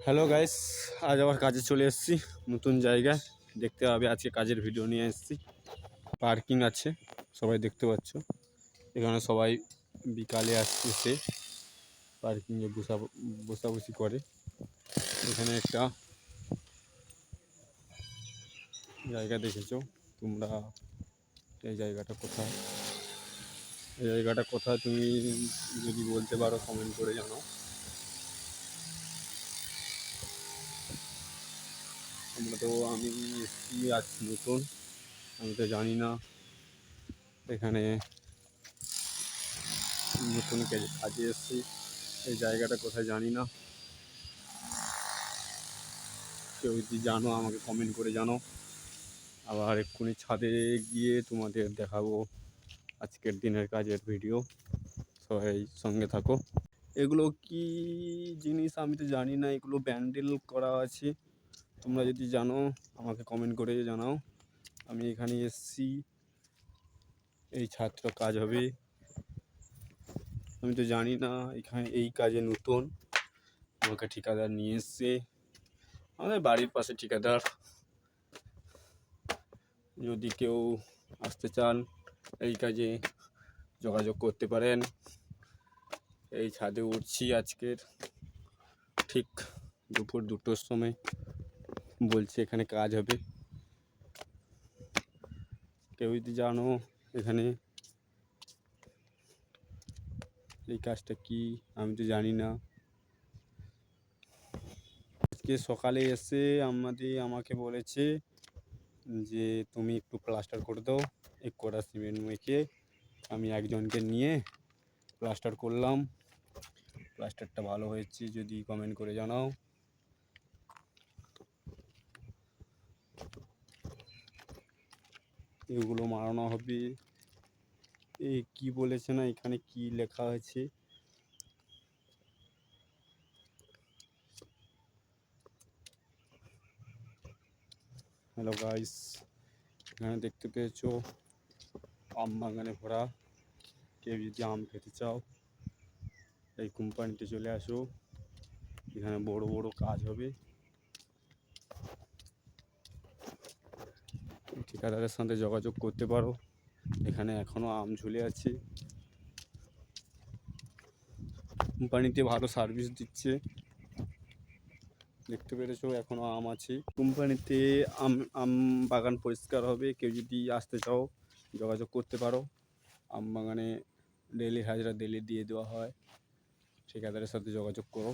Hello guys, আজ আবার কাজে চলে এসেছি নতুন জায়গায়। দেখতে হবে আজকে কাজের ভিডিও নিয়ে এসেছি। পার্কিং আছে, সবাই দেখতে পাচ্ছ। এখানে সবাই বিকালে এসে পার্কিংয়ে বসাবসি করে। এখানে একটা জায়গা দেখেছো তোমরা, এই জায়গাটা কোথায়? এই জায়গাটা কোথায় তুমি যদি বলতে পারো কমেন্ট করে জানাও। আমি এসেছি আজ নতুন, আমি তো জানি না এখানে নতুন কাজে এসেছি। এই জায়গাটা কোথায় জানি না, কেউ যদি জানো আমাকে কমেন্ট করে জানো। আবার এক্ষুনি ছাদে গিয়ে তোমাদের দেখাবো আজকের দিনের কাজের ভিডিও। সবাই সঙ্গে থাকো। এগুলো কি জিনিস আমি তো জানি না, এগুলো ব্যান্ডেল করা আছে। তোমরা যদি জানো আমাকে কমেন্ট করে জানাও। আমি এখানে এসেছি, এই ছাদটা কাজ হবে। আমি তো জানি না, এখানে এই কাজে নতুন। আমাকে ঠিকাদার নিয়ে এসছে, আমাদের বাড়ির পাশে ঠিকাদার। যদি কেউ আসতে চান এই কাজে যোগাযোগ করতে পারেন। এই ছাদে উঠছি আজকের ঠিক দুপুর 2টোর সময়, বলছে এখানে কাজ হবে। কেউ যদি জানো এখানে এই কাজটা কি, আমি তো জানি না। আজকে সকালে এসে আমাকে বলেছে যে তুমি একটু প্লাস্টার করে দাও, এক কড়া সিমেন্ট মেখে। আমি একজনকে নিয়ে প্লাস্টার করলাম। প্লাস্টারটা ভালো হয়েছে যদি কমেন্ট করে জানাও। এগুলো মারানো হবে। এই কি বলেছে না, এখানে কি লেখা আছে? হ্যালো গাইস, এখানে দেখতে পেয়েছো আম বাগানে ভরা। কেউ যদি আম খেতে চাও এই কোম্পানিতে চলে আসো, এখানে বড় বড় কাজ হবে। ঠিকাদারের সাথে যোগাযোগ করতে পারো। এখানে এখনো আম ঝুলে আছে। কোম্পানিতে ভালো সার্ভিস দিচ্ছে, দেখতে পেরেছো এখনো আম আছে। কোম্পানিতে আম বাগান পরিষ্কার হবে। কেউ যদি আসতে চাও যোগাযোগ করতে পারো। আম বাগানে ডেলি হাজিরা ডেলি দিয়ে দেওয়া হয়, ঠিকাদারের সাথে যোগাযোগ করো।